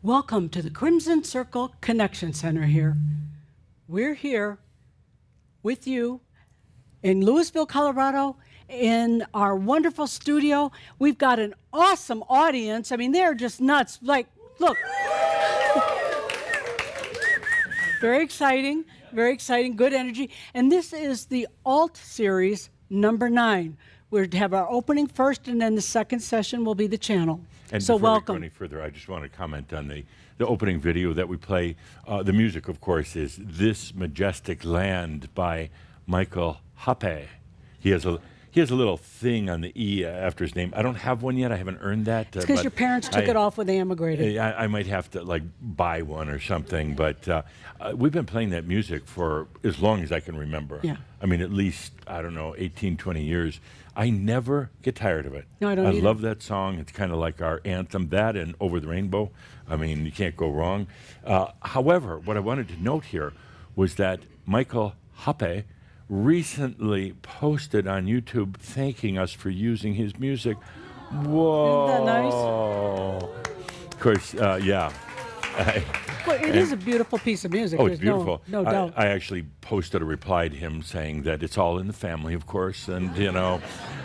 Welcome to the Crimson Circle Connection Center here. We're here with you in Louisville, Colorado, in our wonderful studio. We've got an awesome audience. I mean, they're just nuts. Like, look. Very exciting, good energy. And this is the Alt Series number 9. We're to have our opening first, and then the second session will be the channel. And so before welcome. we go any further, I just want to comment on the opening video that we play. The music, of course, is "This Majestic Land" by Michael Happe. He has a little thing on the E after his name. I don't have one yet. I haven't earned that. It's because your parents took it off when they immigrated. I might have to buy one or something. But we've been playing that music for as long as I can remember. Yeah. I mean, at least, 18, 20 years. I never get tired of it. No, I don't I either. love that song. It's kind of like our anthem, that and Over the Rainbow. I mean, you can't go wrong. However, what I wanted to note here was that Michael Happe recently posted on YouTube thanking us for using his music. Whoa. Isn't that nice? Of course, yeah. Well, it is a beautiful piece of music. Oh, There's it's beautiful. No doubt. I actually posted a reply to him saying that it's all in the family, of course, and,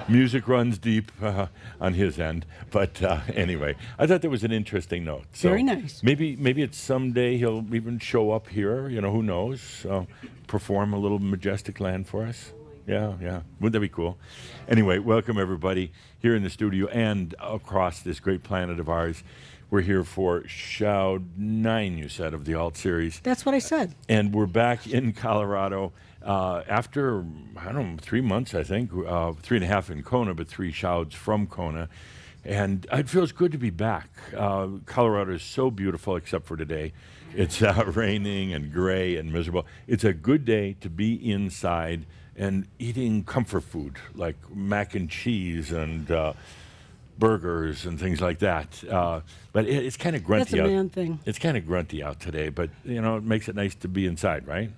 music runs deep on his end. But anyway, I thought that was an interesting note. So Very nice. Maybe it's someday he'll even show up here, who knows, perform a little Majestic Land for us. Yeah. Wouldn't that be cool? Anyway, welcome everybody here in the studio and across this great planet of ours. We're here for Shout 9, you said, of the Alt Series. That's what I said. And we're back in Colorado after, 3 months, I think, 3.5 in Kona, but 3 shouts from Kona. And it feels good to be back. Colorado is so beautiful except for today. It's raining and gray and miserable. It's a good day to be inside and eating comfort food like mac and cheese and burgers and things like that. But it's kind of grunty out. That's a man thing. It's kind of grunty out today, but, it makes it nice to be inside, right?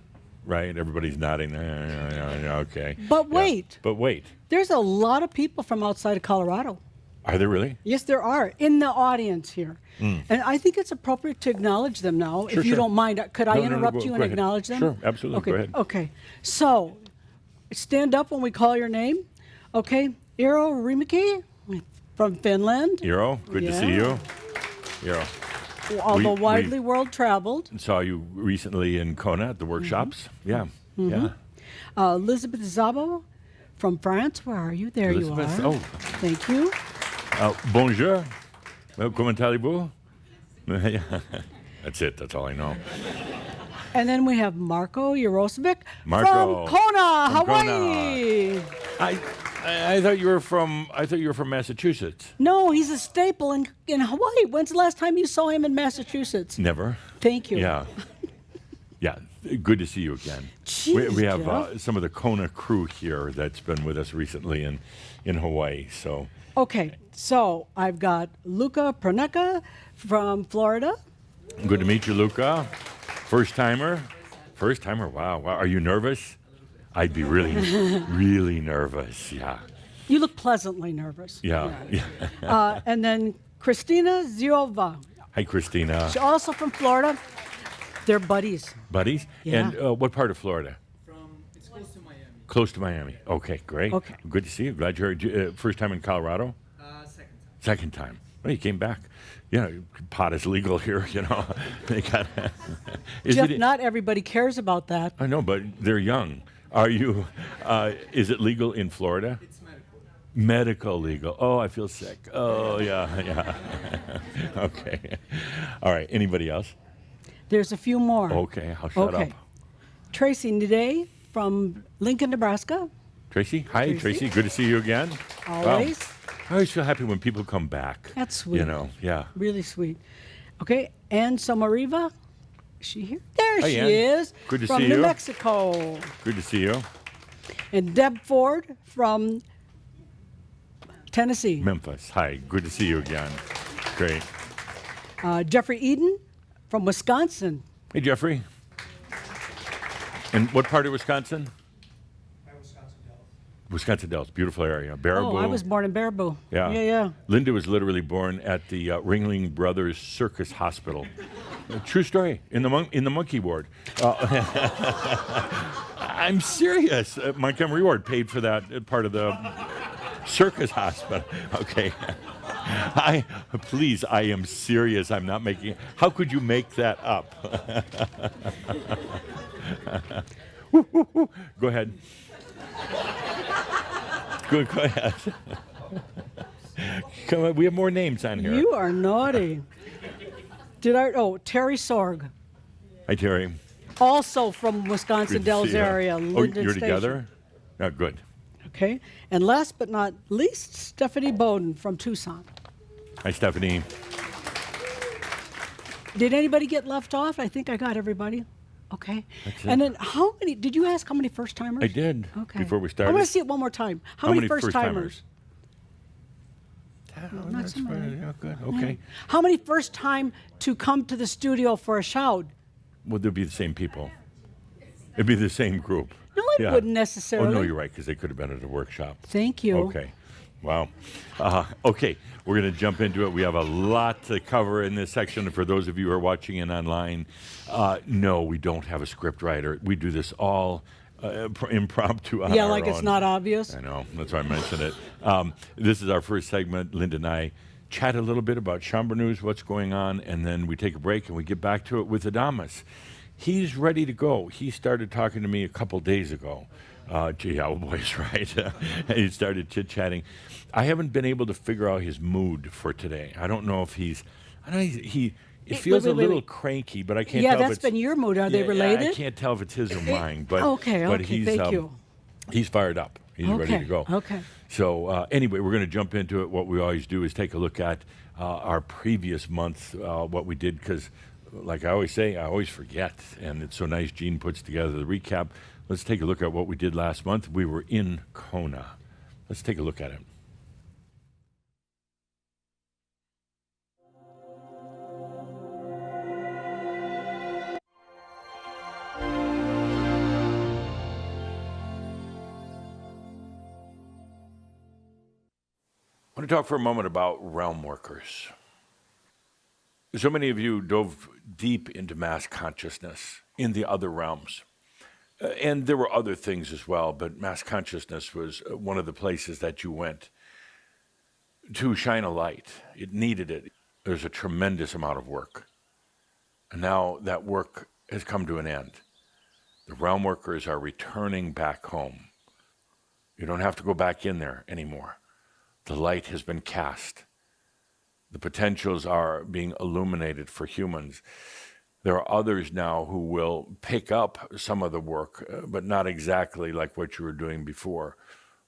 Right? Everybody's nodding. Yeah, okay. But wait. But wait. There's a lot of people from outside of Colorado. Are there really? Yes, there are, in the audience here. And I think it's appropriate to acknowledge them now, if you Sure. don't mind. Could I No, interrupt go you and ahead. acknowledge them? Sure, absolutely. Okay. Go ahead. Okay. So, stand up when we call your name. Okay. Eero Rimiki from Finland. Eero, good to see you. Eero. Although We- widely world-traveled. Saw you recently in Kona at the workshops. Yeah. Elizabeth Zabo from France. Where are you? There Elizabeth, you are. oh. Thank you. Bonjour. Comment allez-vous? That's it. That's all I know. And then we have Marco Jarosevich Marco. from Kona, From Hawaii. I thought you were from Massachusetts. No, he's a staple in Hawaii. When's the last time you saw him in Massachusetts? Never. Thank you. Yeah. Yeah. Good to see you again. Jeez, we have Jeff. some of the Kona crew here that's been with us recently in Hawaii. So Okay, so I've got Luca Praneka from Florida. good to meet you, Luca. First timer. Wow. Are you nervous? I'd be really, really nervous. Yeah. You look pleasantly nervous. Yeah. And then Christina Ziova, Hi, Christina. she's also from Florida. They're buddies. Buddies? Yeah. And what part of Florida? It's close to Miami. Close to Miami. Okay, great. Okay. Good to see you. Glad you're here. First time in Colorado? Second time. Second time. Well, you came back. Pot is legal here, They got. Jeff, not everybody cares about that. I know, but they're young. Are you? Is it legal in Florida? It's medical. Medical legal. Oh, I feel sick. Oh, yeah. Okay. All right. Anybody else? There's a few more. Okay, I'll shut Okay. up. Tracy Nide from Lincoln, Nebraska. Tracy? Hi, Tracy. Good to see you again. Always. Wow. I always feel happy when people come back. That's sweet. Yeah. Really sweet. Okay, Ann Somariva. Is she here? There Hi, she Ann. is. Good to from see New you. Mexico. Good to see you. And Deb Ford from Tennessee. Memphis. Hi. Good to see you again. Great. Jeffrey Eden from Wisconsin. Hey, Jeffrey. And what part of Wisconsin? By Wisconsin Dells. Wisconsin Dells, beautiful area. Baraboo. Oh, I was born in Baraboo. Yeah. Yeah. Linda was literally born at the Ringling Brothers Circus Hospital. True story. In the monkey ward. I'm serious. Montgomery Ward paid for that part of the circus hospital. Okay. Please, I am serious. I'm not making. How could you make that up? Go ahead. Go ahead. Come on, we have more names on here. You are naughty. Terry Sorg, Hi, Terry. also from Wisconsin Good to Dells see you. area. Oh, Linden you're Station. together? Oh, good. Okay. And last but not least, Stephanie Bowden from Tucson. Hi, Stephanie. Did anybody get left off? I think I got everybody. Okay. That's it. And then did you ask how many first timers? I did. Okay. Before we I started. want to see it one more time. How many first timers? Oh, not that's so many. fine. Yeah, good. Okay. How many first time to come to the studio for a shout? Well, they'll be the same people. It'd be the same group. No, it wouldn't necessarily. Oh, no, you're right, because they could have been at a workshop. Thank you. Okay. Wow. Okay, we're going to jump into it. We have a lot to cover in this section. For those of you who are watching in online, no, we don't have a script writer. We do this all impromptu on Yeah, our like it's own. not obvious. I know. That's why I mentioned it. This is our first segment. Linda and I chat a little bit about Chambra News, what's going on, and then we take a break and we get back to it with Adamus. He's ready to go. He started talking to me a couple days ago. Gee, owl boy's right. He started chit-chatting. I haven't been able to figure out his mood for today. I don't know if he's... I don't know, it feels wait, a little wait. cranky, but I can't Yeah, tell if that's it's... been your mood. Are they Yeah, related? I can't tell if it's his or mine, but Okay, thank you. He's fired up. He's ready to go. Okay. So anyway, we're going to jump into it. What we always do is take a look at our previous month, what we did, because like I always say, I always forget, and it's so nice Gene puts together the recap. Let's take a look at what we did last month. We were in Kona. Let's take a look at it. I want to talk for a moment about realm workers. So many of you dove deep into mass consciousness in the other realms. And there were other things as well, but mass consciousness was one of the places that you went to shine a light. It needed it. There's a tremendous amount of work. And now that work has come to an end. The realm workers are returning back home. You don't have to go back in there anymore. The light has been cast. The potentials are being illuminated for humans. There are others now who will pick up some of the work, but not exactly like what you were doing before,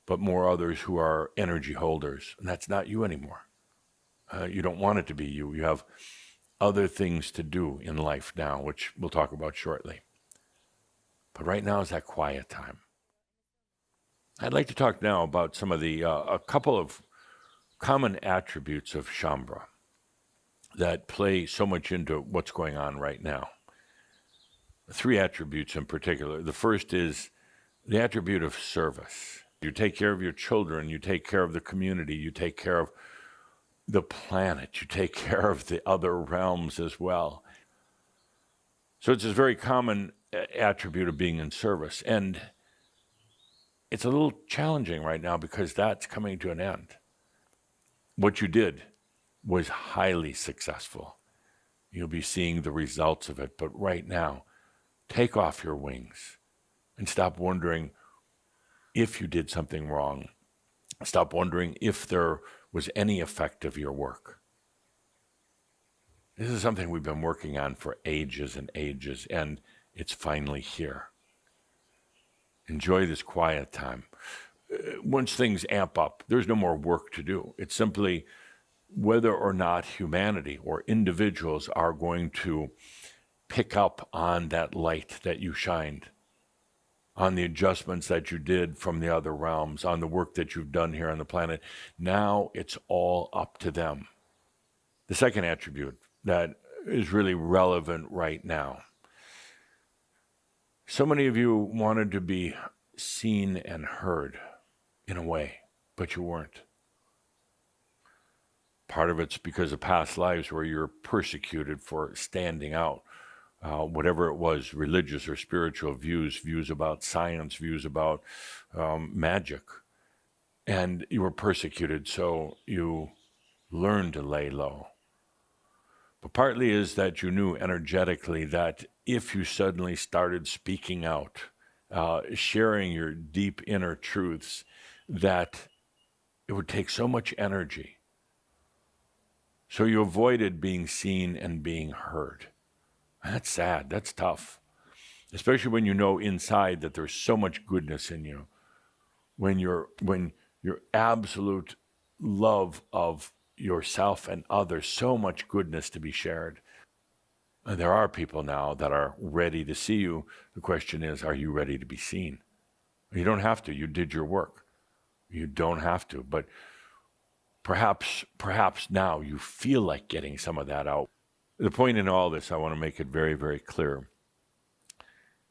but more others who are energy holders. And that's not you anymore. You don't want it to be you. You have other things to do in life now, which we'll talk about shortly. But right now is that quiet time. I'd like to talk now about some of the, a couple of common attributes of Chambra that play so much into what's going on right now. 3 attributes in particular. The first is the attribute of service. You take care of your children, you take care of the community, you take care of the planet, you take care of the other realms as well. So it's this very common attribute of being in service. And it's a little challenging right now because that's coming to an end. What you did was highly successful. You'll be seeing the results of it. But right now, take off your wings and stop wondering if you did something wrong. Stop wondering if there was any effect of your work. This is something we've been working on for ages and ages, and it's finally here. Enjoy this quiet time. Once things amp up, there's no more work to do. It's simply whether or not humanity or individuals are going to pick up on that light that you shined, on the adjustments that you did from the other realms, on the work that you've done here on the planet. Now it's all up to them. The second attribute that is really relevant right now. So many of you wanted to be seen and heard. in a way, but you weren't. Part of it's because of past lives where you're persecuted for standing out. Whatever it was, religious or spiritual views about science, views about magic. And you were persecuted, so you learned to lay low. But partly is that you knew energetically that if you suddenly started speaking out, sharing your deep inner truths, that it would take so much energy. So you avoided being seen and being heard. And that's sad. That's tough. Especially when you know inside that there's so much goodness in you. When your absolute love of yourself and others, so much goodness to be shared. And there are people now that are ready to see you. The question is, are you ready to be seen? You don't have to. You did your work. You don't have to. But perhaps now you feel like getting some of that out. The point in all this, I want to make it very, very clear.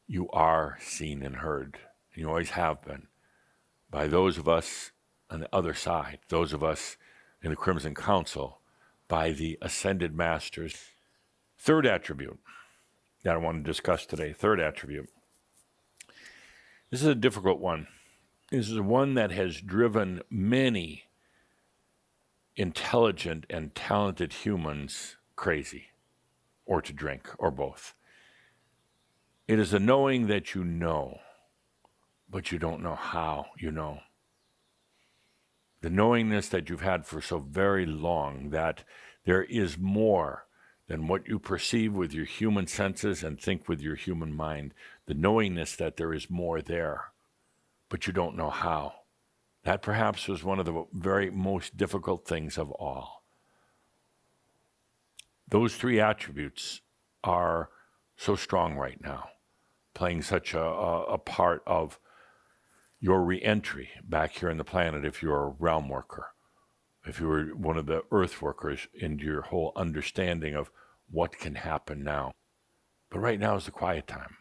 You are seen and heard. And you always have been. By those of us on the other side, those of us in the Crimson Council, by the ascended masters. Third attribute that I want to discuss today, third attribute. This is a difficult one. This is one that has driven many intelligent and talented humans crazy, or to drink, or both. It is a knowing that you know, but you don't know how you know. The knowingness that you've had for so very long that there is more than what you perceive with your human senses and think with your human mind. The knowingness that there is more there, but you don't know how. That perhaps was one of the very most difficult things of all. Those three attributes are so strong right now, playing such a part of your re-entry back here on the planet if you're a realm worker, if you were one of the earth workers, into your whole understanding of what can happen now. But right now is the quiet time.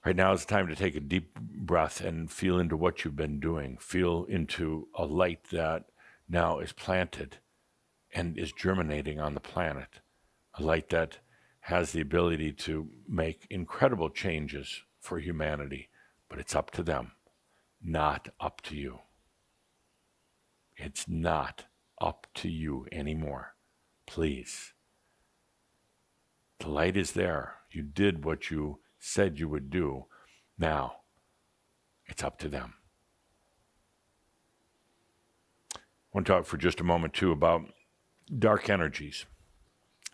Right now is the time to take a deep breath and feel into what you've been doing. Feel into a light that now is planted and is germinating on the planet. A light that has the ability to make incredible changes for humanity. But it's up to them, not up to you. It's not up to you anymore. Please. The light is there. You did what you said you would do. Now, it's up to them. I want to talk for just a moment, too, about dark energies.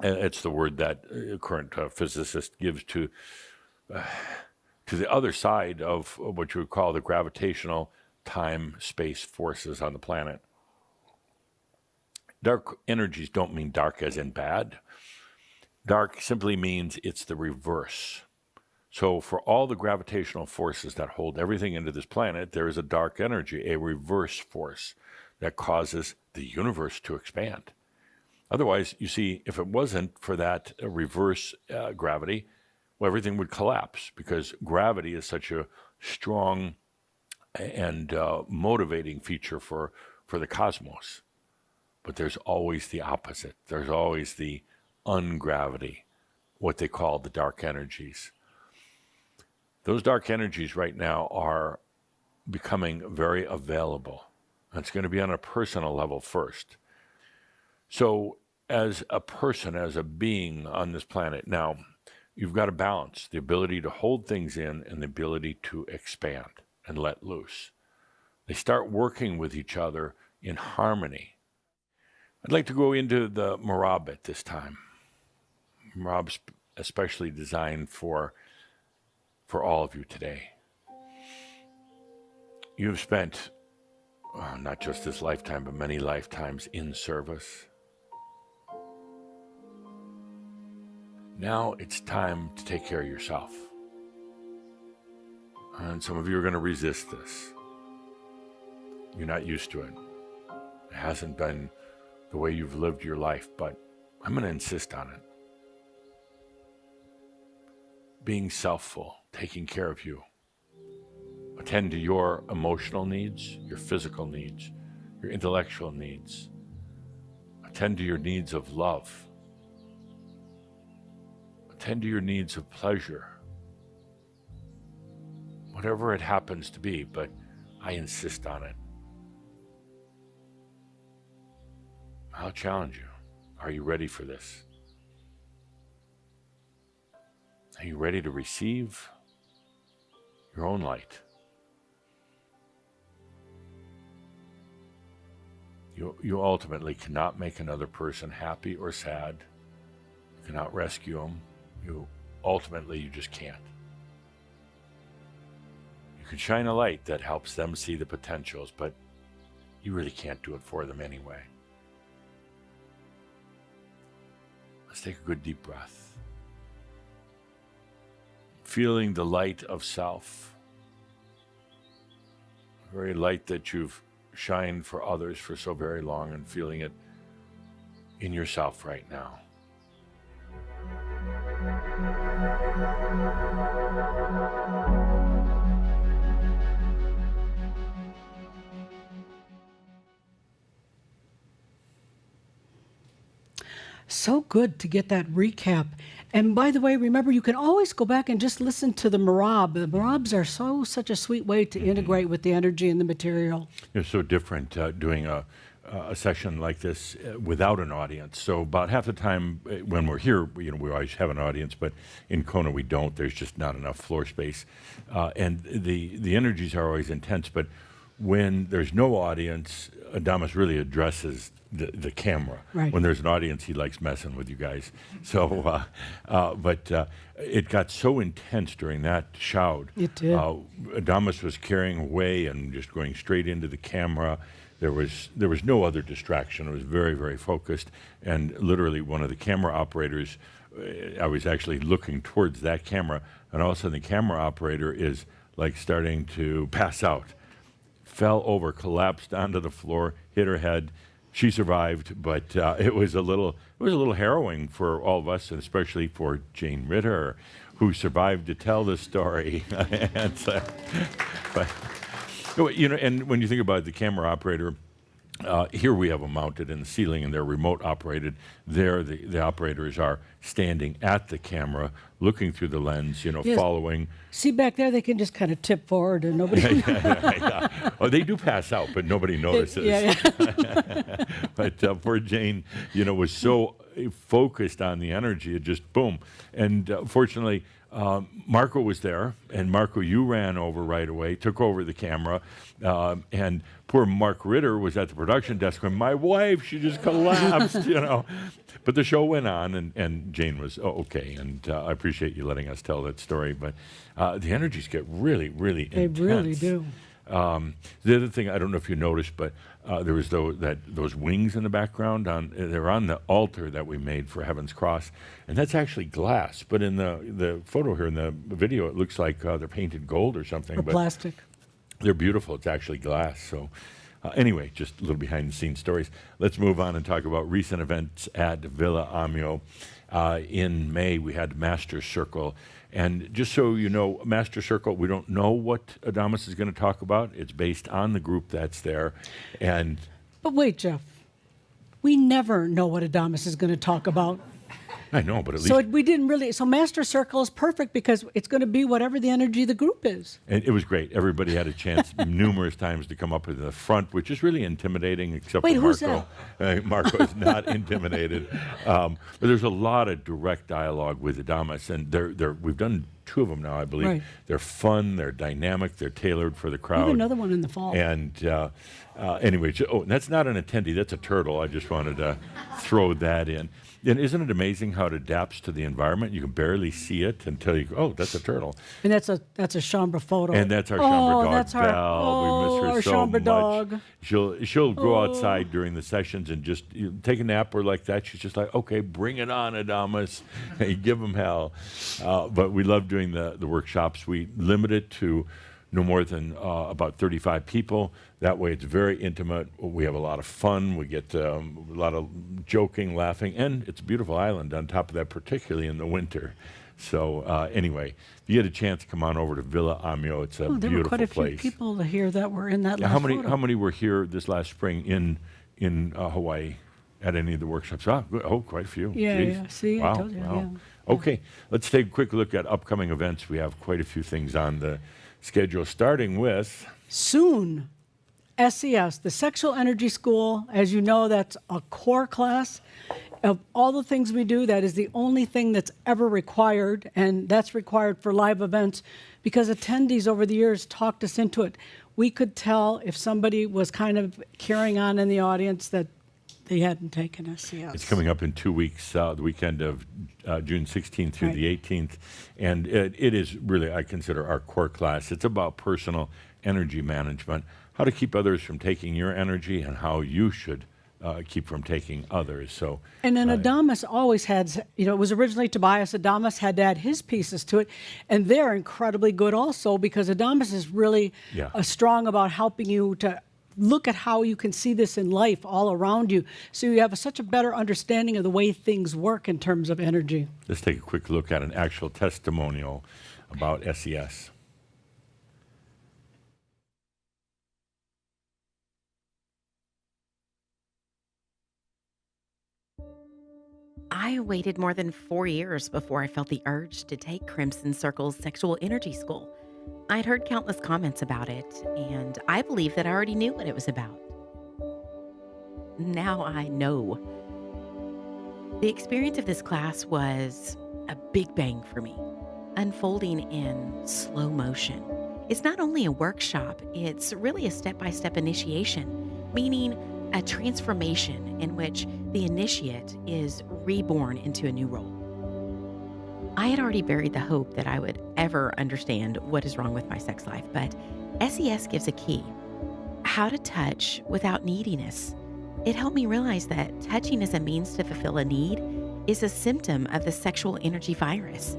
It's the word that a current physicist gives to the other side of what you would call the gravitational time-space forces on the planet. Dark energies don't mean dark as in bad. Dark simply means it's the reverse. So for all the gravitational forces that hold everything into this planet, there is a dark energy, a reverse force that causes the universe to expand. Otherwise, you see, if it wasn't for that reverse gravity, well, everything would collapse, because gravity is such a strong and motivating feature for the cosmos. But there's always the opposite. There's always the ungravity, what they call the dark energies. Those dark energies right now are becoming very available. It's going to be on a personal level first. So as a person, as a being on this planet, now, you've got to balance the ability to hold things in and the ability to expand and let loose. They start working with each other in harmony. I'd like to go into the Marab at this time. Marab's especially designed for all of you today. You've spent not just this lifetime, but many lifetimes in service. Now it's time to take care of yourself. And some of you are going to resist this. You're not used to it. It hasn't been the way you've lived your life, but I'm going to insist on it. Being selfful, taking care of you. Attend to your emotional needs, your physical needs, your intellectual needs. Attend to your needs of love. Attend to your needs of pleasure. Whatever it happens to be, but I insist on it. I'll challenge you. Are you ready for this? Are you ready to receive your own light? You ultimately cannot make another person happy or sad. You cannot rescue them. You just can't. You can shine a light that helps them see the potentials, but you really can't do it for them anyway. Let's take a good deep breath. Feeling the light of self. The very light that you've shined for others for so very long, and feeling it in yourself right now. So good to get that recap. And by the way, remember, you can always go back and just listen to the Marab. The Marabs are such a sweet way to integrate with the energy and the material. It's so different doing a session like this without an audience. So about half the time when we're here, we always have an audience, but in Kona we don't. There's just not enough floor space. And the energies are always intense, but when there's no audience, Adamus really addresses the camera. Right. When there's an audience, he likes messing with you guys. So, but it got so intense during that shout. It did. Adamus was carrying away and just going straight into the camera. There was no other distraction. It was very, very focused. And literally one of the camera operators, I was actually looking towards that camera, and all of a sudden the camera operator is like starting to pass out. Fell over, collapsed onto the floor, hit her head. She survived, but it was a little harrowing for all of us, and especially for Jane Ritter, who survived to tell the story. And but and when you think about the camera operator, here we have them mounted in the ceiling, and they're remote operated. There, the operators are standing at the camera, looking through the lens, Yes. following. See, back there, they can just kind of tip forward and nobody... Yeah. Oh, they do pass out, but nobody notices. Yeah. But poor Jane, was so focused on the energy, it just boom. And fortunately, Marco was there, and Marco, you ran over right away, took over the camera, and poor Mark Ritter was at the production desk going, my wife, she just collapsed, But the show went on, and Jane was okay, and I appreciate you letting us tell that story, but the energies get really, really intense. They really do. The other thing, I don't know if you noticed, but there was those wings in the background. They're on the altar that we made for Heaven's Cross, and that's actually glass. But in the photo here, in the video, it looks like they're painted gold or something. Or but plastic. they're beautiful. It's actually glass. So anyway, just a little behind-the-scenes stories. Let's move on and talk about recent events at Villa Amio. In May, we had Master Circle. And just so you know, Master Circle, we don't know what Adamus is going to talk about. It's based on the group that's there. But wait, Jeff. We never know what Adamus is going to talk about. I know, but at So least... we didn't really... So Master Circle is perfect because it's going to be whatever the energy of the group is. And it was great. Everybody had a chance numerous times to come up to the front, which is really intimidating, except Wait, for who's Marco. Marco is not intimidated. But there's a lot of direct dialogue with Adamus, and we've done 2 of them now, I believe. Right. They're fun, they're dynamic, they're tailored for the We crowd. have another one in the fall. And anyway, and that's not an attendee, that's a turtle. I just wanted to throw that in. And isn't it amazing how it adapts to the environment? You can barely see it until you go, oh, that's a turtle. And that's a Chambra photo. And that's our Chambra dog, that's Belle. our, We miss her our so Chambra much. dog. She'll go outside during the sessions and just take a nap or like that. She's just like, okay, bring it on, Adamus. Hey, give them hell. But we love doing the workshops. We limit it to no more than about 35 people. That way it's very intimate. We have a lot of fun. We get a lot of joking, laughing, and it's a beautiful island on top of that, particularly in the winter. So anyway, if you get a chance, come on over to Villa Amio. It's a Oh, there were beautiful quite a few place. people here that were in that Yeah, last how many photo. how many were here this last spring in Hawaii at any of the workshops? Quite a few. Yeah, Jeez. yeah. See, I Wow, told you, wow. yeah. Okay, let's take a quick look at upcoming events. We have quite a few things on the schedule, starting with Soon, SES, the Sexual Energy School, as you know, that's a core class. Of all the things we do, that is the only thing that's ever required, and that's required for live events because attendees over the years talked us into it. We could tell if somebody was kind of carrying on in the audience that they hadn't taken SES. It's coming up in 2 weeks, the weekend of June 16th through Right. the 18th. And it is really, I consider, our core class. It's about personal energy management, how to keep others from taking your energy and how you should keep from taking others. So, And then Adamus always had, it was originally Tobias. Adamus had to add his pieces to it. And they're incredibly good also because Adamus is really Yeah. strong about helping you to look at how you can see this in life all around you. So you have such a better understanding of the way things work in terms of energy. let's take a quick look at an actual testimonial about SES. I waited more than 4 years before I felt the urge to take Crimson Circle's Sexual Energy School. I'd heard countless comments about it, and I believed that I already knew what it was about. Now I know. The experience of this class was a big bang for me, unfolding in slow motion. It's not only a workshop, it's really a step-by-step initiation, meaning a transformation in which the initiate is reborn into a new role. I had already buried the hope that I would ever understand what is wrong with my sex life, but SES gives a key: how to touch without neediness. It helped me realize that touching as a means to fulfill a need is a symptom of the sexual energy virus.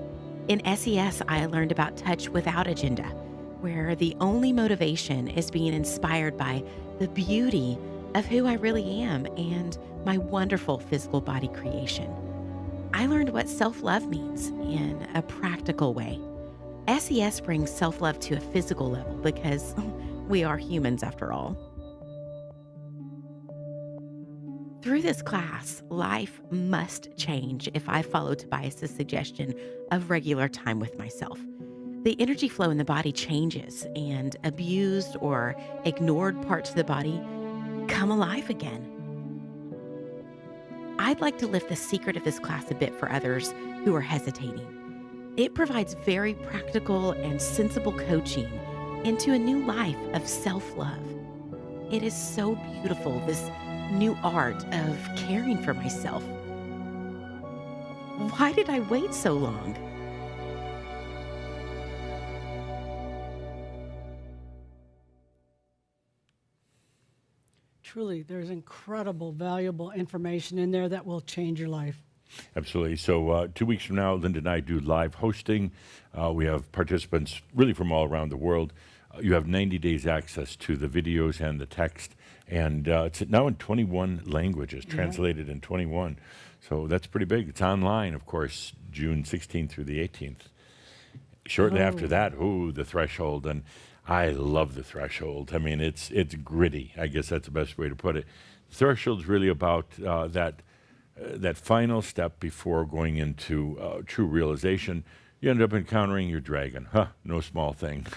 In SES, I learned about touch without agenda, where the only motivation is being inspired by the beauty of who I really am and my wonderful physical body creation. I learned what self-love means in a practical way. SES brings self-love to a physical level because we are humans after all. Through this class, life must change if I follow Tobias's suggestion of regular time with myself. The energy flow in the body changes, and abused or ignored parts of the body come alive again. I'd like to lift the secret of this class a bit for others who are hesitating. It provides very practical and sensible coaching into a new life of self-love. It is so beautiful, this new art of caring for myself. Why did I wait so long? Truly, there's incredible, valuable information in there that will change your life. Absolutely. So 2 weeks from now, Linda and I do live hosting. We have participants really from all around the world. You have 90 days access to the videos and the text. And it's now in 21 languages, translated in 21. So that's pretty big. It's online, of course, June 16th through the 18th. Shortly after that, the threshold. And I love the threshold. I mean, it's gritty. I guess that's the best way to put it. Threshold's really about that final step before going into true realization. You end up encountering your dragon. No small thing.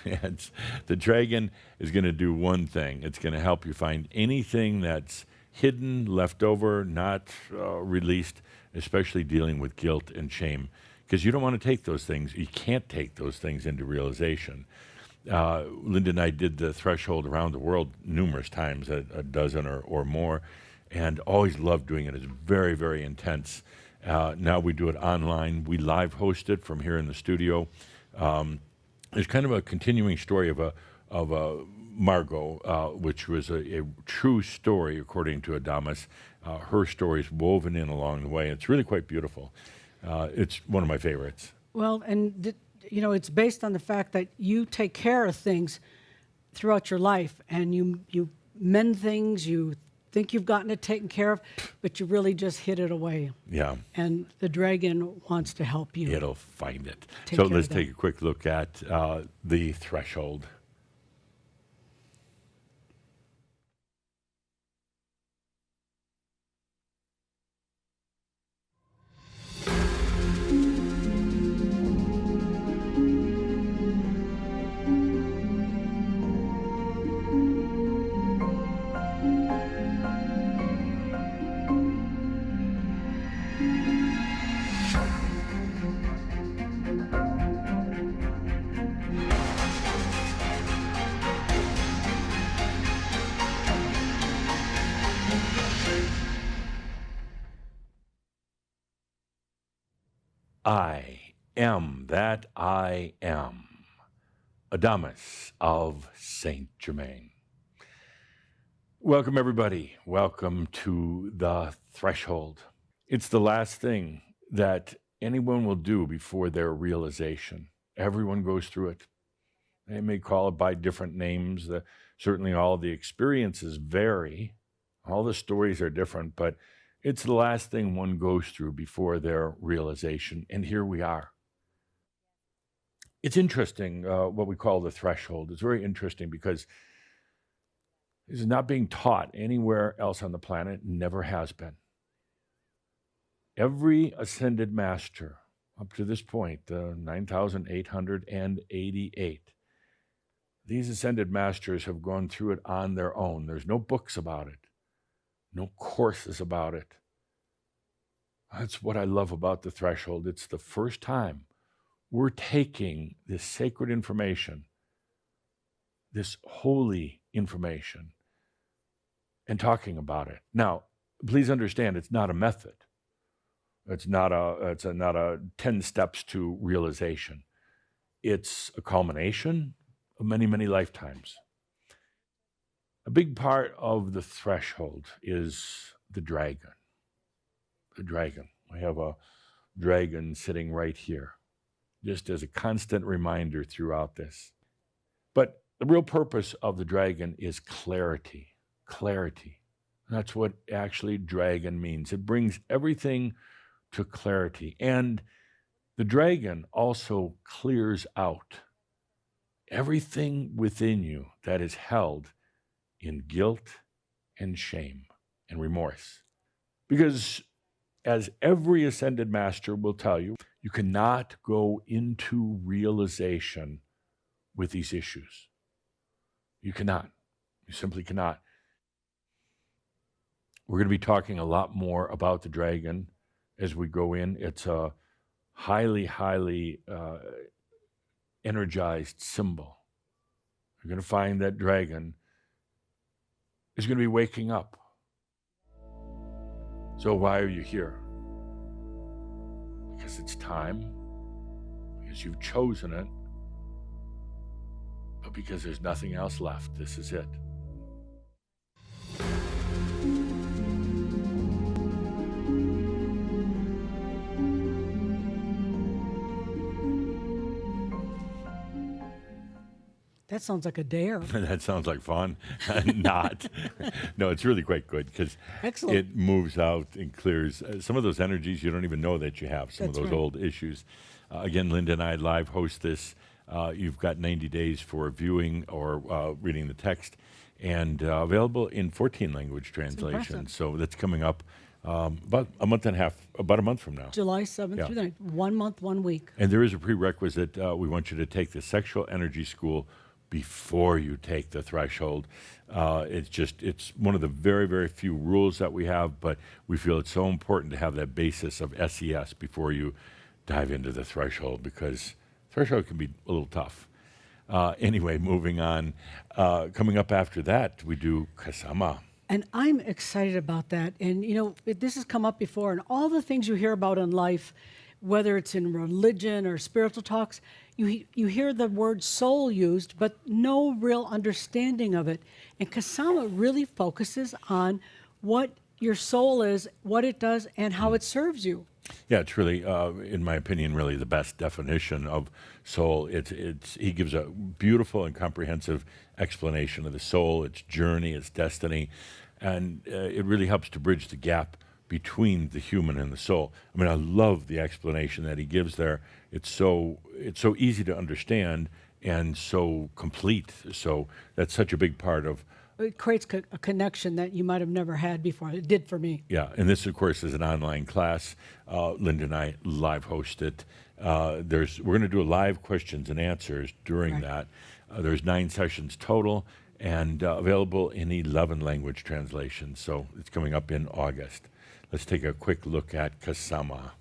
The dragon is going to do one thing. It's going to help you find anything that's hidden, left over, not released, especially dealing with guilt and shame. Because you don't want to take those things. You can't take those things into realization. Linda and I did the threshold around the world numerous times, a dozen or more, and always loved doing it. It's very, very intense. Now we do it online. We live host it from here in the studio. There's kind of a continuing story of a Margot, which was a true story according to Adamus. Her story is woven in along the way. It's really quite beautiful. It's one of my favorites. Well, and it's based on the fact that you take care of things throughout your life, and you mend things, you think you've gotten it taken care of, but you really just hid it away. Yeah, And the dragon wants to help you. it'll find it. Take So care let's of take that. a quick look at the threshold. I am that I am. Adamus of Saint Germain. Welcome, everybody. Welcome to the threshold. It's the last thing that anyone will do before their realization. Everyone goes through it. They may call it by different names. Certainly, all the experiences vary. All the stories are different, but it's the last thing one goes through before their realization. And here we are. It's interesting what we call the threshold. It's very interesting because this is not being taught anywhere else on the planet, never has been. Every ascended master up to this point, 9,888, these ascended masters have gone through it on their own. There's no books about it, no courses about it. That's what I love about the threshold. It's the first time we're taking this sacred information, this holy information, and talking about it. Now, please understand, it's not a method. It's not a 10 steps to realization. It's a culmination of many, many lifetimes. A big part of the threshold is the dragon. The dragon. We have a dragon sitting right here, just as a constant reminder throughout this. But the real purpose of the dragon is clarity. Clarity. That's what actually dragon means. It brings everything to clarity. And the dragon also clears out everything within you that is held in guilt and shame and remorse. Because as every ascended master will tell you, you cannot go into realization with these issues. You cannot. You simply cannot. We're going to be talking a lot more about the dragon as we go in. It's a highly, highly energized symbol. You're going to find that dragon is going to be waking up. So why are you here? Because it's time, because you've chosen it, but because there's nothing else left. This is it. That sounds like a dare. That sounds like fun. Not. No, it's really quite good because Excellent. it moves out and clears some of those energies you don't even know that you have, some That's of those right. old issues. Again, Linda and I live host this. You've got 90 days for viewing or reading the text, and available in 14 language translations. impressive. So that's coming up about a month and a half, about a month from now. July 7th Yeah. through the 9th. 1 month, 1 week. And there is a prerequisite. We want you to take the sexual energy school before you take the threshold. It's one of the very, very few rules that we have, but we feel it's so important to have that basis of SES before you dive into the threshold, because threshold can be a little tough. Anyway, moving on. Coming up after that, we do Kasama. And I'm excited about that. And, this has come up before, and all the things you hear about in life, whether it's in religion or spiritual talks, you hear the word soul used, but no real understanding of it. And Kasama really focuses on what your soul is, what it does, and how it serves you. Yeah, it's really, in my opinion, really the best definition of soul. He gives a beautiful and comprehensive explanation of the soul, its journey, its destiny. and it really helps to bridge the gap between the human and the soul. I mean, I love the explanation that he gives there. It's so easy to understand and so complete. So that's such a big part of. It creates a connection that you might have never had before. It did for me. Yeah, and this, of course, is an online class. Linda and I live host it. We're going to do a live questions and answers during Right. that. There's 9 sessions total and available in 11 language translations. So it's coming up in August. Let's take a quick look at Kasama.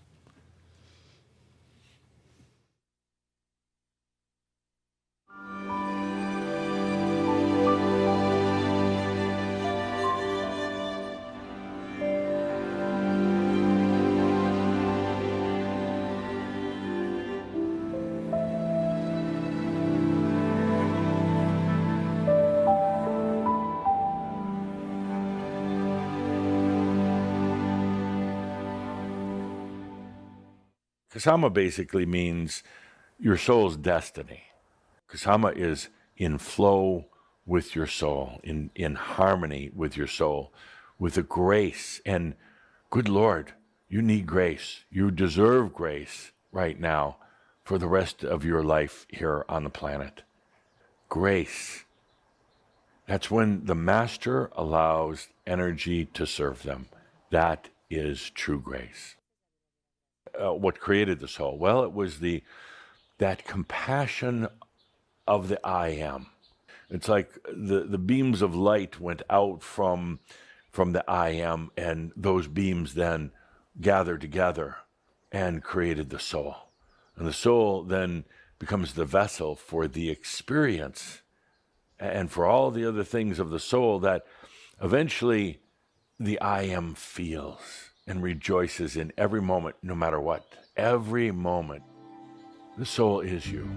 Kasama basically means your soul's destiny. Kasama is in flow with your soul, in harmony with your soul, with a grace. And good Lord, you need grace. You deserve grace right now for the rest of your life here on the planet. Grace. That's when the master allows energy to serve them. That is true grace. What created the soul? Well, it was that compassion of the I am. It's like the beams of light went out from the I am, and those beams then gathered together and created the soul. And the soul then becomes the vessel for the experience and for all the other things of the soul that eventually the I am feels and rejoices in every moment, no matter what. Every moment. The soul is you.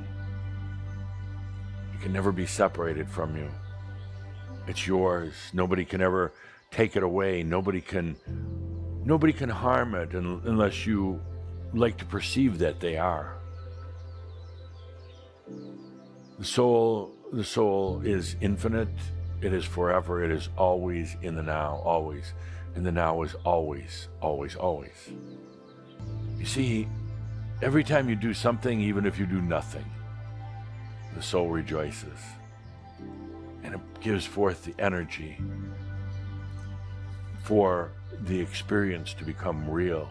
It can never be separated from you. It's yours. Nobody can ever take it away. Nobody can harm it unless you like to perceive that they are. The soul is infinite. It is forever. It is always in the now, always. And the now is always, always, always. You see, every time you do something, even if you do nothing, the soul rejoices. And it gives forth the energy for the experience to become real.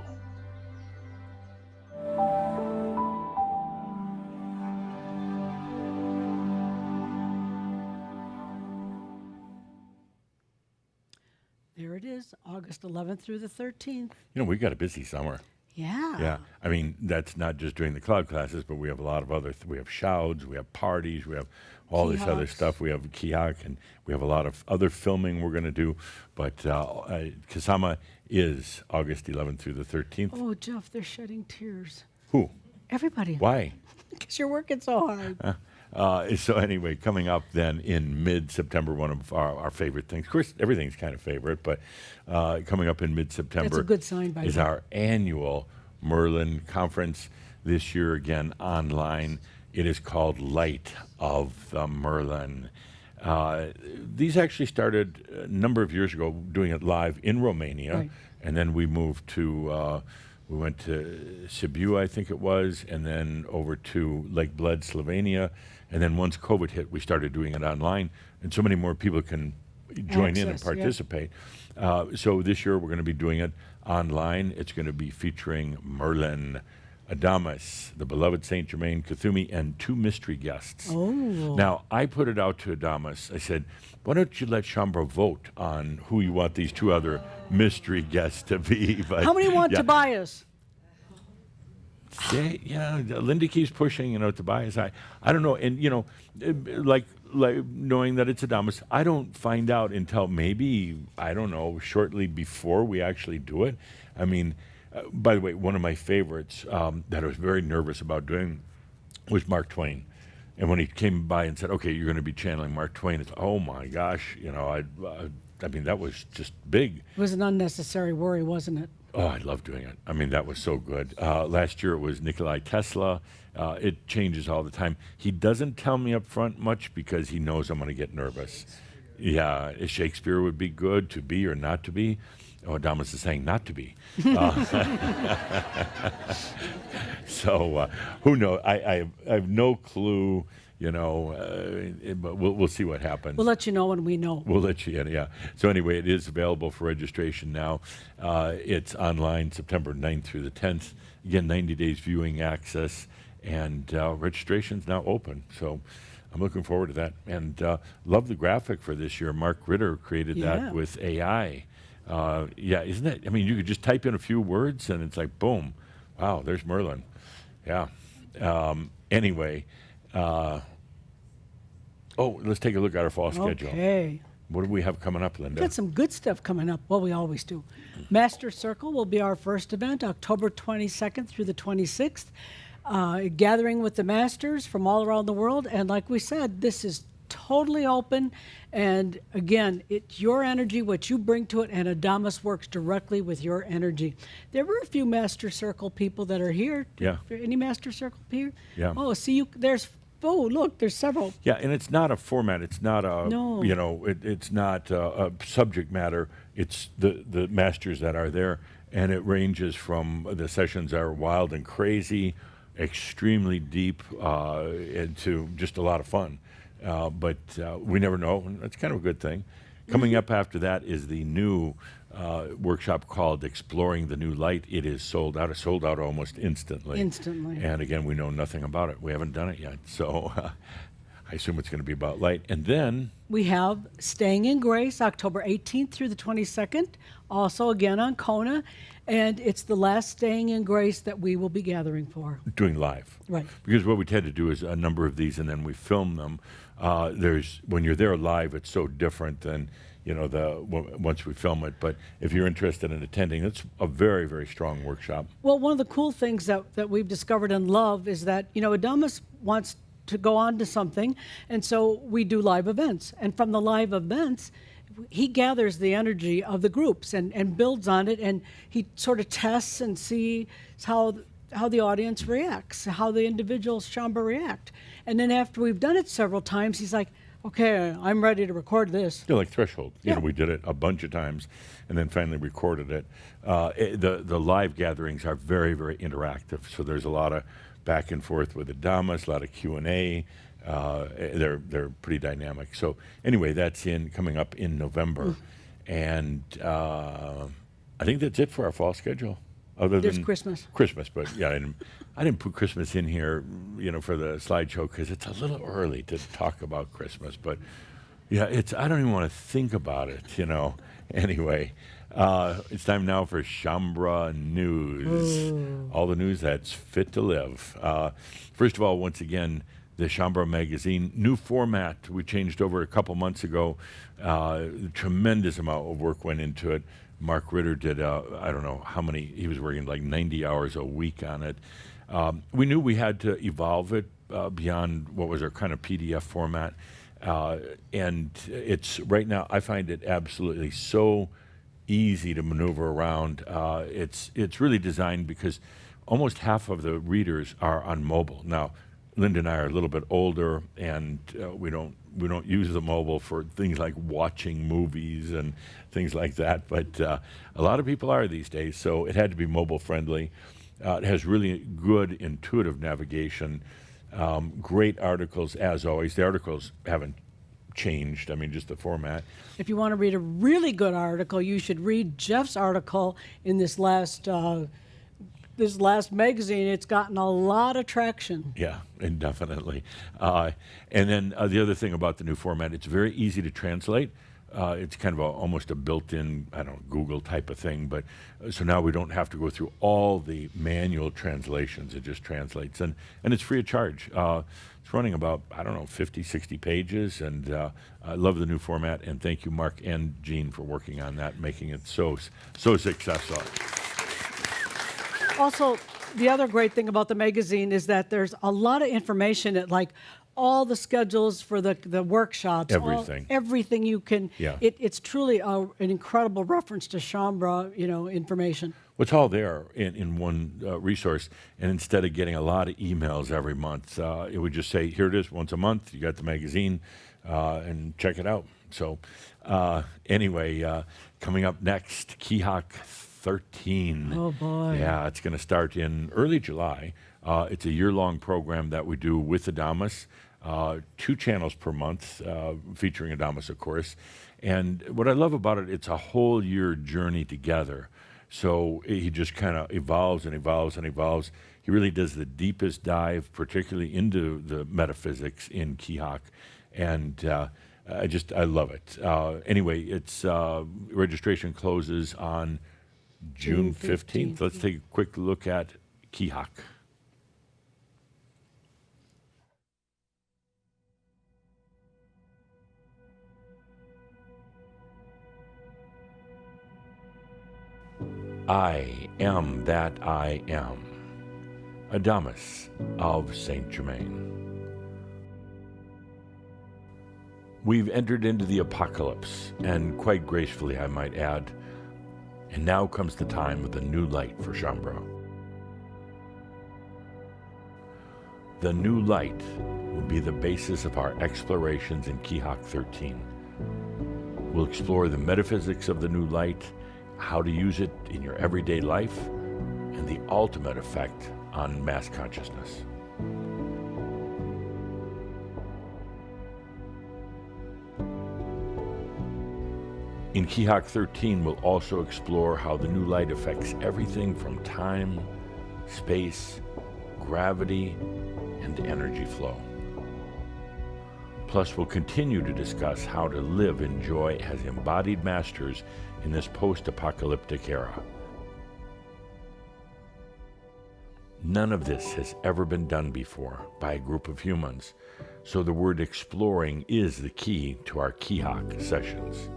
There it is, August 11th through the 13th. You know, we've got a busy summer. Yeah. Yeah, I mean, that's not just during the cloud classes, but we have a lot of other, we have shouds, we have parties, we have all this other Kiosks. stuff. We have Kiak, and we have a lot of other filming we're going to do. But Kasama is August 11th through the 13th. Oh, Jeff, they're shedding tears. Who? Everybody. Why? Because you're working so hard. So anyway, coming up then in mid-September, one of our favorite things. Of course, everything's kind of favorite, but coming up in mid-September That's a good sign by is the way. our annual Merlin conference. This year, again, online. It is called Light of the Merlin. These actually started a number of years ago, doing it live in Romania, Right. and then we moved to, we went to Sibiu, I think it was, and then over to Lake Bled, Slovenia, and then once COVID hit, we started doing it online, and so many more people can join in and Access, yeah. participate. So this year we're going to be doing it online. It's going to be featuring Merlin, Adamus, the beloved Saint Germain, Cthulhu, and 2 mystery guests. Oh. Now, I put it out to Adamus. I said, why don't you let Shambra vote on who you want these 2 other mystery guests to be? But, How many want yeah. Tobias? Yeah, Linda keeps pushing, Tobias. I don't know. And, like knowing that it's Adamus, I don't find out until maybe, I don't know, shortly before we actually do it. I mean, by the way, one of my favorites that I was very nervous about doing was Mark Twain. And when he came by and said, okay, you're going to be channeling Mark Twain, it's, oh my gosh, I mean, that was just big. It was an unnecessary worry, wasn't it? Oh, I love doing it. I mean, that was so good. Last year it was Nikolai Tesla. It changes all the time. He doesn't tell me up front much because he knows I'm going to get nervous. Yeah, Shakespeare would be good, to be or not to be. Oh, Adamus is saying not to be. So who knows? I have no clue. But we'll see what happens. We'll let you know when we know. We'll let you in, yeah. So anyway, it is available for registration now. It's online September 9th through the 10th. Again, 90 days viewing access, and registration's now open. So I'm looking forward to that. And love the graphic for this year. Mark Ritter created Yeah. that with AI. Yeah, isn't it? I mean, you could just type in a few words, and it's like, boom. Wow, there's Merlin. Yeah. Anyway. Let's take a look at our fall schedule. Okay. What do we have coming up, Linda? Got some good stuff coming up. Well, we always do. Master Circle will be our first event, October 22nd through the 26th. Gathering with the masters from all around the world. And like we said, this is totally open. And again, it's your energy, what you bring to it, and Adamus works directly with your energy. There were a few Master Circle people that are here. Yeah. Any Master Circle here? Yeah. Oh, see you. Look, there's several. Yeah, and it's not a format. It's not a, No. it's not a subject matter. It's the masters that are there. And it ranges from, the sessions are wild and crazy, extremely deep, into just a lot of fun. But we never know, and that's kind of a good thing. Coming up after that is the new workshop called Exploring the New Light. It is sold out. It sold out almost instantly. Instantly. And again, we know nothing about it. We haven't done it yet. So I assume it's going to be about light. And then We have Staying in Grace, October 18th through the 22nd, also again on Kona. And it's the last Staying in Grace that we will be gathering for. doing live. Right. Because what we tend to do is a number of these and then we film them. When you're there live, it's so different than, once we film it. But if you're interested in attending, it's a very, very strong workshop. Well, one of the cool things that we've discovered and love is that, Adamus wants to go on to something, and so we do live events. And from the live events, he gathers the energy of the groups and builds on it, and he sort of tests and sees how the audience reacts, how the individuals Shamba react. And then after we've done it several times, he's like, okay, I'm ready to record this. Yeah, like Threshold. Yeah. We did it a bunch of times and then finally recorded it. The live gatherings are very, very interactive. So there's a lot of back and forth with Adamus, a lot of Q&A. They're pretty dynamic. So anyway, that's coming up in November. And I think that's it for our fall schedule. Other There's than Christmas. Christmas, but yeah, I didn't put Christmas in here, for the slideshow because it's a little early to talk about Christmas. But yeah, I don't even want to think about it, Anyway, it's time now for Shambra News. All the news that's fit to live. First of all, once again, the Shambra magazine, new format. We changed over a couple months ago. Tremendous amount of work went into it. Mark Ritter did, I don't know how many, he was working like 90 hours a week on it. We knew we had to evolve it beyond what was our kind of PDF format. And it's, right now, I find it absolutely so easy to maneuver around. It's really designed because almost half of the readers are on mobile. Now, Linda and I are a little bit older, and we don't use the mobile for things like watching movies and things like that. But a lot of people are these days, so it had to be mobile friendly. It has really good intuitive navigation. Great articles, as always. The articles haven't changed. I mean, just the format. If you want to read a really good article, you should read Jeff's article in this last magazine. It's gotten a lot of traction. Yeah, and definitely. And then the other thing about the new format, it's very easy to translate. It's kind of almost a built-in, Google type of thing. But so now we don't have to go through all the manual translations. It just translates. And it's free of charge. It's running about, 50, 60 pages. And I love the new format. And thank you, Mark and Jean, for working on that, making it so successful. Also, the other great thing about the magazine is that there's a lot of information at all the schedules for the workshops. Everything. Everything you can. Yeah. It's truly an incredible reference to Shambra, information. Well, it's all there in one resource, and instead of getting a lot of emails every month, it would just say, here it is, once a month, you got the magazine, and check it out. So anyway, coming up next, Kihak 13. Oh, boy. Yeah, it's going to start in early July. It's a year-long program that we do with Adamus, 2 channels per month, featuring Adamus, of course. And what I love about it, it's a whole year journey together. So he just kind of evolves and evolves and evolves. He really does the deepest dive, particularly into the metaphysics in Kihak. And I love it. Anyway, it's registration closes on June 15th. Let's take a quick look at Kihak. I am that I am. Adamus of Saint Germain. We've entered into the apocalypse, and quite gracefully, I might add. And now comes the time of the new light for Shaumbra. The new light will be the basis of our explorations in Kihak 13. We'll explore the metaphysics of the new light, how to use it in your everyday life, and the ultimate effect on mass consciousness. In Kihak 13, we'll also explore how the new light affects everything from time, space, gravity, and energy flow. Plus, we'll continue to discuss how to live in joy as embodied masters in this post-apocalyptic era. None of this has ever been done before by a group of humans, so the word exploring is the key to our Kihak sessions.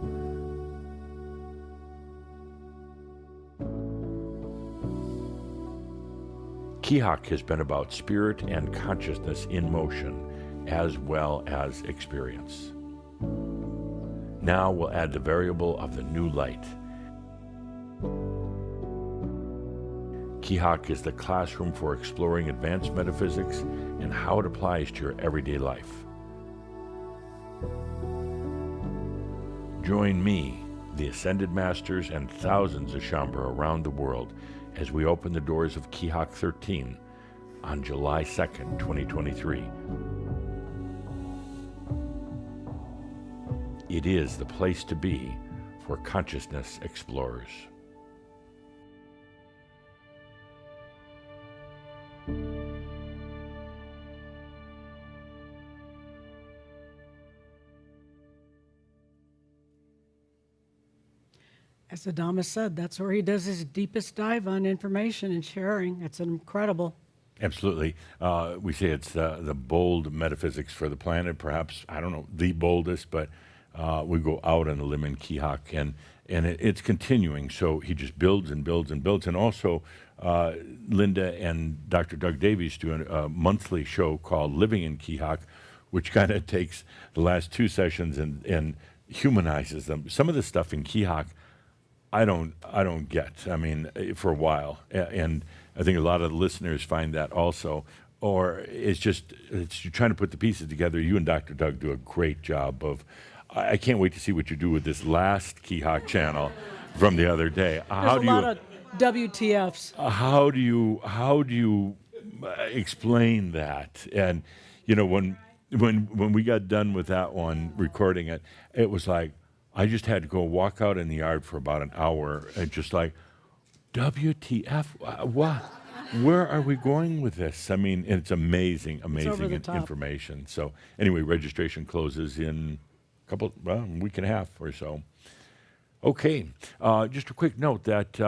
Kihak has been about spirit and consciousness in motion, as well as experience. Now we'll add the variable of the new light. Kihak is the classroom for exploring advanced metaphysics and how it applies to your everyday life. Join me, the Ascended Masters, and thousands of Shaumbra around the world as we open the doors of Kihak 13 on July 2nd, 2023. It is the place to be for consciousness explorers. As Adamus said, that's where he does his deepest dive on information and sharing. It's incredible. Absolutely. We say it's the bold metaphysics for the planet, perhaps, I don't know, the boldest, but we go out on the limb in Kihak, and it's continuing. So he just builds and builds and builds. And also, Linda and Dr. Doug Davies do a monthly show called Living in Kihak, which kind of takes the last 2 sessions and humanizes them. Some of the stuff in Kihak, I don't get. I mean, for a while, and I think a lot of the listeners find that also. Or you're trying to put the pieces together. You and Dr. Doug do a great job of. I can't wait to see what you do with this last Kihak channel from the other day. There's a lot of WTFs. How do you explain that? And you know, when we got done with that one, recording it, it was like I just had to go walk out in the yard for about an hour and just like, WTF? What? Where are we going with this? I mean, it's amazing information. So anyway, registration closes in a week and a half or so. Okay, just a quick note that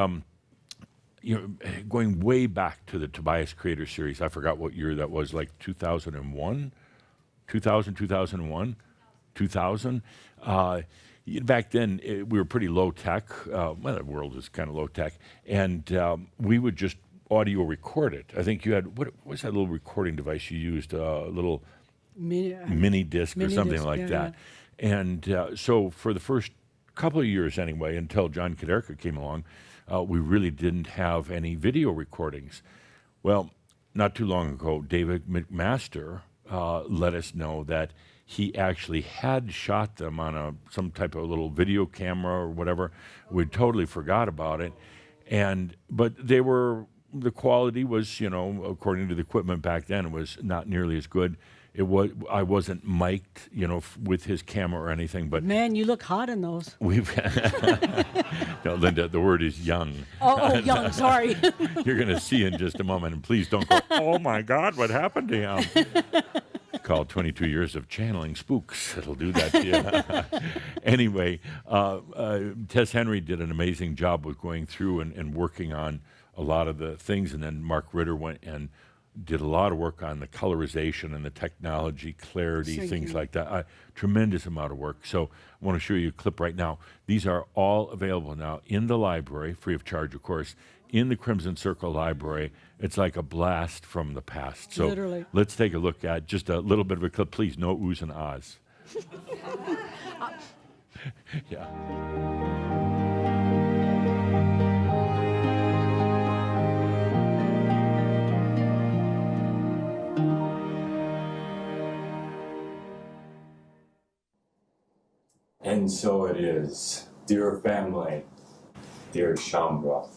going way back to the Tobias Creator Series, I forgot what year that was, like 2001, 2001, 2000. Back then, we were pretty low tech. Well, the world was kind of low tech, and we would just audio record it. I think you had what was that little recording device you used? A little mini disc or something like that. Yeah. And so for the first couple of years, anyway, until John Kaderka came along, we really didn't have any video recordings. Well, not too long ago, David McMaster let us know that he actually had shot them on some type of little video camera or whatever. We totally forgot about it. But the quality was, according to the equipment back then, it was not nearly as good. I wasn't mic'd, with his camera or anything, but Man, you look hot in those. we've, no, Linda, the word is young. Oh, young, sorry. You're going to see in just a moment, and please don't go, oh my God, what happened to him? Called 22 years of channeling spooks. It'll do that to you. Anyway, Tess Henry did an amazing job with going through and working on a lot of the things, and then Mark Ritter went and did a lot of work on the colorization and the technology, clarity, things like that. Tremendous amount of work. So I want to show you a clip right now. These are all available now in the library, free of charge, of course, in the Crimson Circle Library. It's like a blast from the past. So Literally. let's take a look at just a little bit of a clip. Please, no oohs and ahs. Yeah. And so it is, dear family, dear Shambra,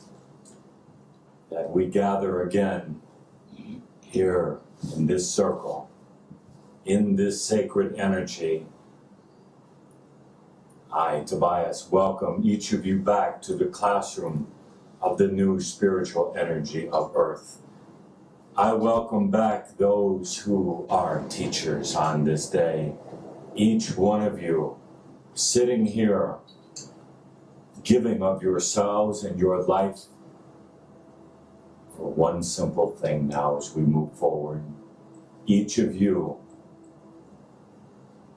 that we gather again here in this circle, in this sacred energy. I, Tobias, welcome each of you back to the classroom of the new spiritual energy of Earth. I welcome back those who are teachers on this day, each one of you sitting here, giving of yourselves and your life for one simple thing now as we move forward. Each of you,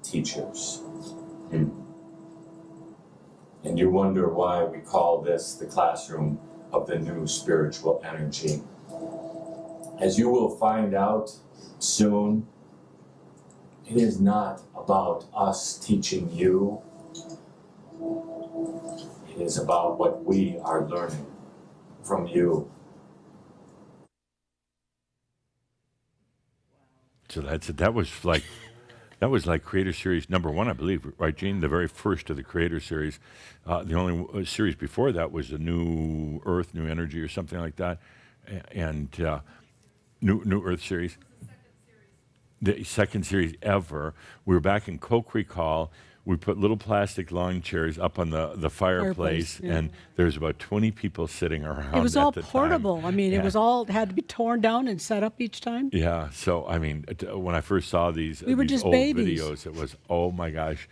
teachers. And you wonder why we call this the classroom of the new spiritual energy. As you will find out soon, it is not about us teaching you. It is about what we are learning from you. So that's it. That was like Creator Series #1, I believe, right, Gene? The very first of the Creator Series. The only series before that was the New Earth, New Energy, or something like that, and New Earth series. The second series ever. We were back in Coke Recall. We put little plastic lawn chairs up on the fireplace, yeah. and there's about 20 people sitting around. It was at all the time. portable. I mean, Yeah. it was all had to be torn down and set up each time. Yeah, so I mean, when I first saw these, We were these just old babies. videos, it was, oh my gosh.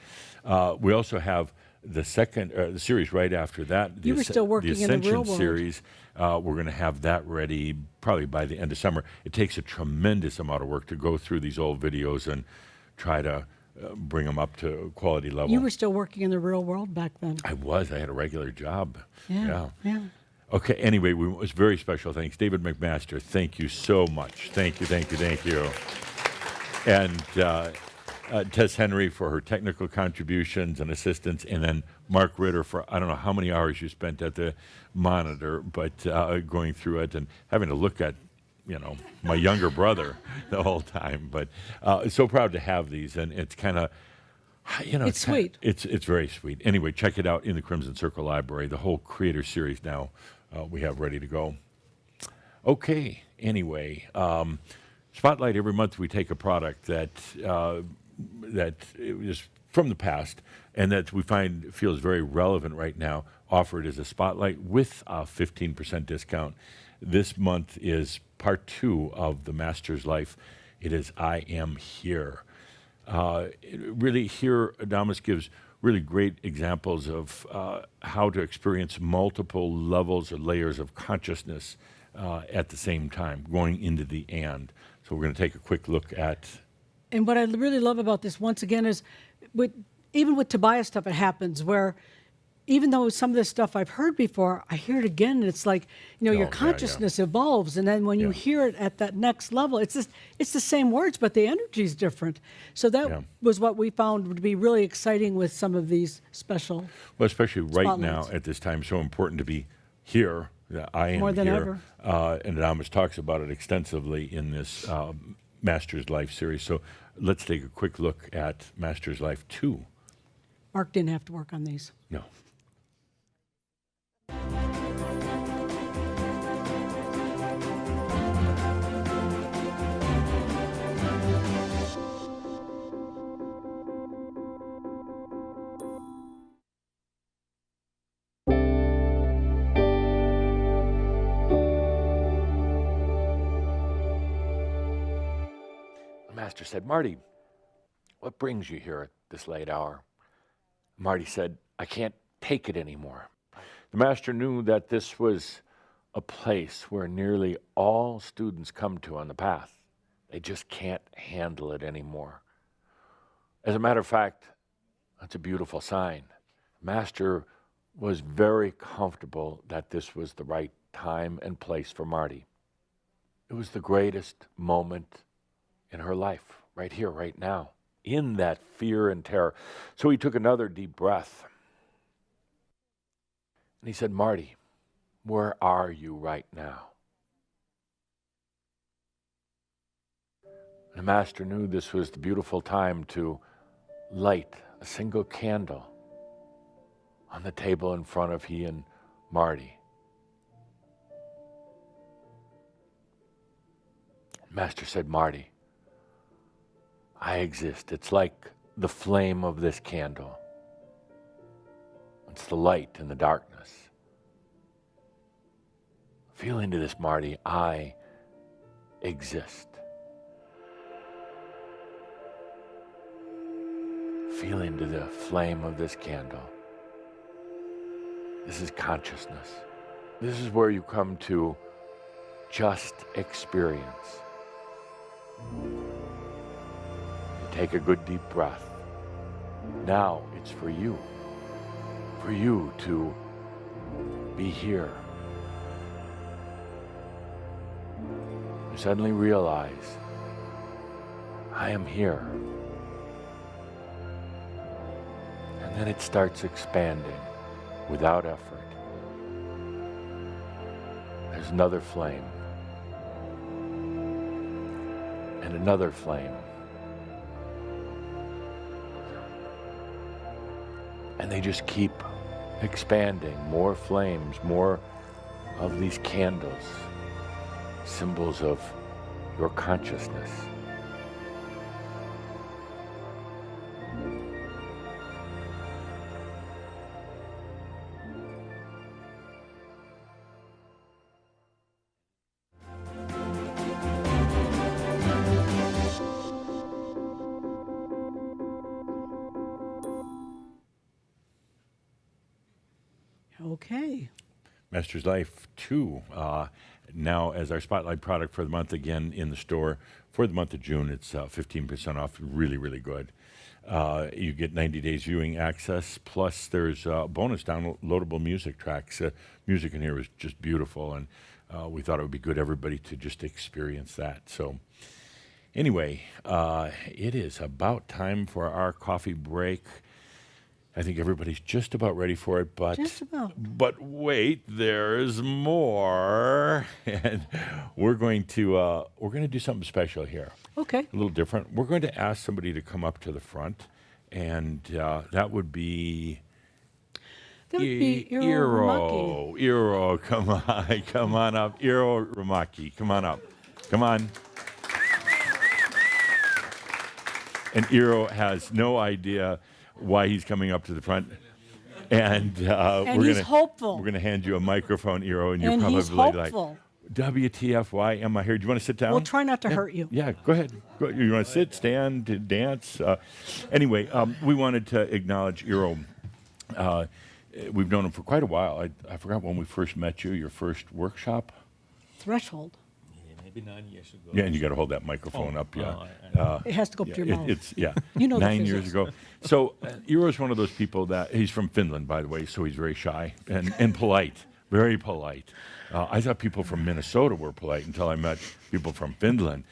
We also have the second the series right after that. You were still working the in the Ascension real world. series. We're going to have that ready probably by the end of summer. It takes a tremendous amount of work to go through these old videos and try to bring them up to quality level. You were still working in the real world back then. I was. I had a regular job. Yeah. Okay, anyway, it was very special. Thanks. David McMaster, thank you so much. Thank you. And Tess Henry for her technical contributions and assistance, and then Mark Ritter for, I don't know how many hours you spent at the monitor, but going through it and having to look at, my younger brother the whole time. But so proud to have these, and it's kind of, It's sweet. It's very sweet. Anyway, check it out in the Crimson Circle Library. The whole Creator Series now we have ready to go. Okay. Anyway, Spotlight. Every month we take a product that is from the past and that we find feels very relevant right now, offered as a Spotlight with a 15% discount. This month is part 2 of the Master's Life. It is I Am Here. Really, here Adamus gives really great examples of how to experience multiple levels or layers of consciousness at the same time, going into the and. So we're going to take a quick look at. And what I really love about this, once again, is even with Tobias stuff, it happens where even though some of this stuff I've heard before, I hear it again, and it's like, your yeah. consciousness evolves, and then when you hear it at that next level, it's the same words, but the energy is different. So that was what we found to be really exciting with some of these special. Well, especially right now spotlights. at this time, so important to be here. I am More than here. ever. And Adamus talks about it extensively in this Master's Life series. So let's take a quick look at Master's Life 2. Mark didn't have to work on these. No. The master said, Marty, what brings you here at this late hour? Marty said, I can't take it anymore. The master knew that this was a place where nearly all students come to on the path. They just can't handle it anymore. As a matter of fact, that's a beautiful sign. Master was very comfortable that this was the right time and place for Marty. It was the greatest moment in her life, right here, right now, in that fear and terror. So he took another deep breath. And he said, Marty, where are you right now? The master knew this was the beautiful time to light a single candle on the table in front of he and Marty. Master said, Marty, I exist. It's like the flame of this candle. It's the light in the darkness. Feel into this, Marty. I exist. Feel into the flame of this candle. This is consciousness. This is where you come to just experience. Take a good deep breath. Now it's for you to be here. You suddenly realize, I am here. And then it starts expanding without effort. There's another flame. And another flame. And they just keep expanding, more flames, more of these candles, symbols of your consciousness. Okay. Master's Life 2, now as our spotlight product for the month, again in the store for the month of June. It's 15% off, really, really good. You get 90 days viewing access, plus there's bonus downloadable music tracks. Music in here is just beautiful, and we thought it would be good everybody to just experience that. So anyway, it is about time for our coffee break. I think everybody's just about ready for it, but Just about. But wait, there's more, and we're going to do something special here, Okay. a little different. We're going to ask somebody to come up to the front, and that would be That would be Iro Ramaki. Iro, come on up, Iro Ramaki, come on up, come on. And Iro has no idea why he's coming up to the front, and he's hopeful. We're gonna hand you a microphone, Iro, and you're And probably he's like, hopeful. "WTF? Why am I here? Do you want to sit down?" We'll try not to hurt you. Yeah, go ahead. You want to sit, stand, dance? Anyway, we wanted to acknowledge Iro. We've known him for quite a while. I forgot when we first met you. Your first workshop. Threshold. Maybe 9 years ago. Yeah, and you got to hold that microphone up. Yeah. It has to go up to your mouth. It's You know the 9 years physics. ago. So Iro's one of those people that he's from Finland, by the way, so he's very shy and polite, very polite. I thought people from Minnesota were polite until I met people from Finland.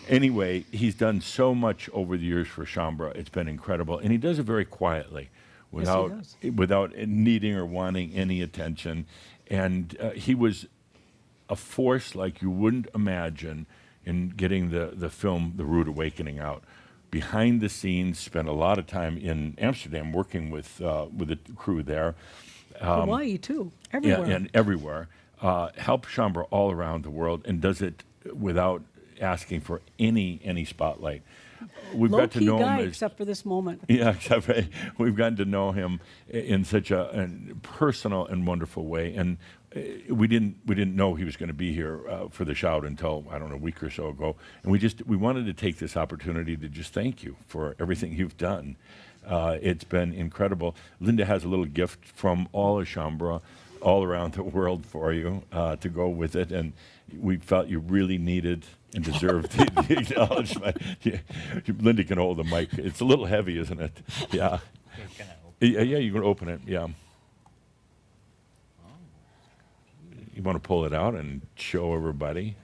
Anyway, he's done so much over the years for Shambra. It's been incredible, and he does it very quietly, without needing or wanting any attention. And he was a force like you wouldn't imagine in getting the film The Rude Awakening out. Behind the scenes, spent a lot of time in Amsterdam working with the crew there. Hawaii, too. Everywhere. Yeah, and everywhere. Help Shaumbra all around the world and does it without asking for any spotlight. We've got to Low-key know guy, him as, except for this moment. yeah, except for we've gotten to know him in such a personal and wonderful way. And we didn't know he was going to be here for the shout until, I don't know, a week or so ago. And we wanted to take this opportunity to just thank you for everything you've done. It's been incredible. Linda has a little gift from all of Shaumbra, all around the world for you to go with it. And we felt you really needed and deserved the acknowledgement. Yeah. Linda can hold the mic. It's a little heavy, isn't it? Yeah. Yeah, you can open it. Yeah. You want to pull it out and show everybody?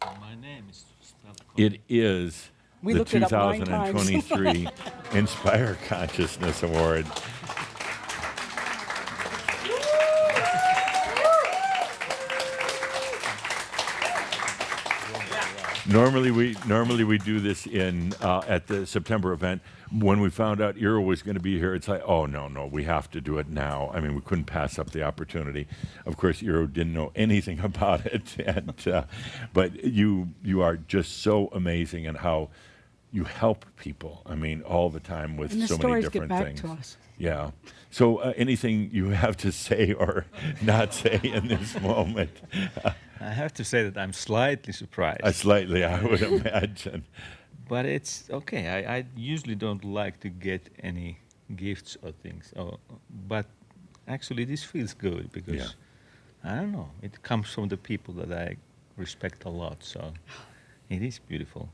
My name is spelled It is We the looked it up 9 times. 2023 Inspire Consciousness Award. Normally we do this in at the September event. When we found out Eero was going to be here, it's like, oh no, we have to do it now. I mean, we couldn't pass up the opportunity. Of course, Eero didn't know anything about it, and but you are just so amazing in how you help people. I mean, all the time with And the so many stories different get back things. to us. Yeah. So anything you have to say or not say in this moment? I have to say that I'm slightly surprised. Slightly, I would imagine. But it's okay. I usually don't like to get any gifts or things. But actually, this feels good because, Yeah. I don't know, it comes from the people that I respect a lot. So it is beautiful.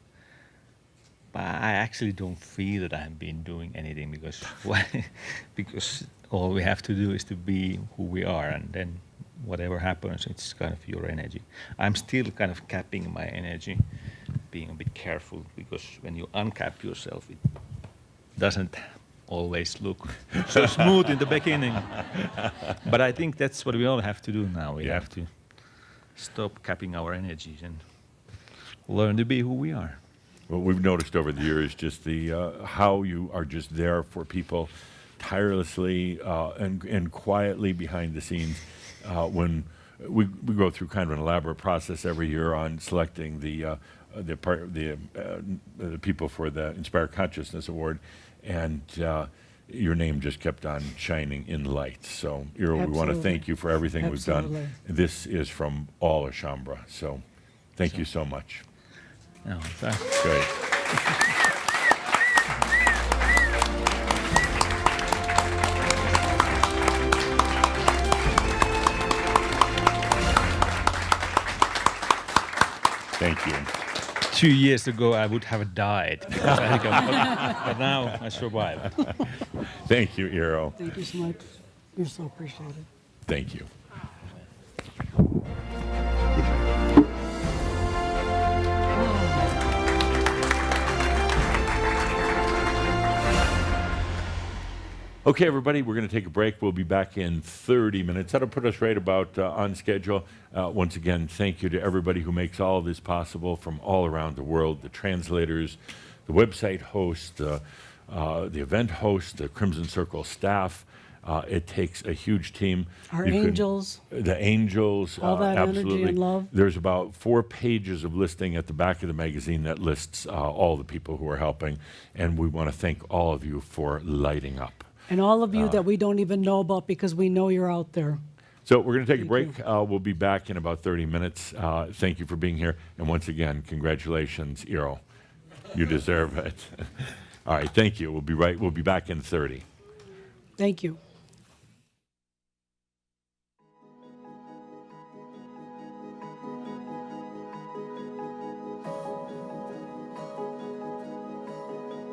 But I actually don't feel that I've been doing anything because, because all we have to do is to be who we are, and then whatever happens, it's kind of your energy. I'm still kind of capping my energy, being a bit careful, because when you uncap yourself, it doesn't always look so smooth in the beginning. But I think that's what we all have to do now. We have to stop capping our energies and learn to be who we are. Well, we've noticed over the years just the how you are just there for people tirelessly and quietly behind the scenes. When we go through kind of an elaborate process every year on selecting the people for the Inspire Consciousness Award, and your name just kept on shining in light. So, Eero, we want to Absolutely. thank you for everything we've Absolutely. done. This is from all of Shaumbra. So, thank you so much. No, Great. Thank you. 2 years ago, I would have died. Because I think but now I survived. Thank you, Eero. Thank you so much. You're so appreciated. Thank you. Okay, everybody, we're going to take a break. We'll be back in 30 minutes. That'll put us right about on schedule. Once again, thank you to everybody who makes all of this possible from all around the world, the translators, the website host, the event host, the Crimson Circle staff. It takes a huge team. Our You can- angels. The angels. All that energy absolutely. and love. There's about 4 pages of listing at the back of the magazine that lists all the people who are helping, and we want to thank all of you for lighting up. And all of you that we don't even know about because we know you're out there. So we're going to take a break. We'll be back in about 30 minutes. Thank you for being here. And once again, congratulations, Eero. You deserve it. All right, thank you. We'll be back in 30. Thank you.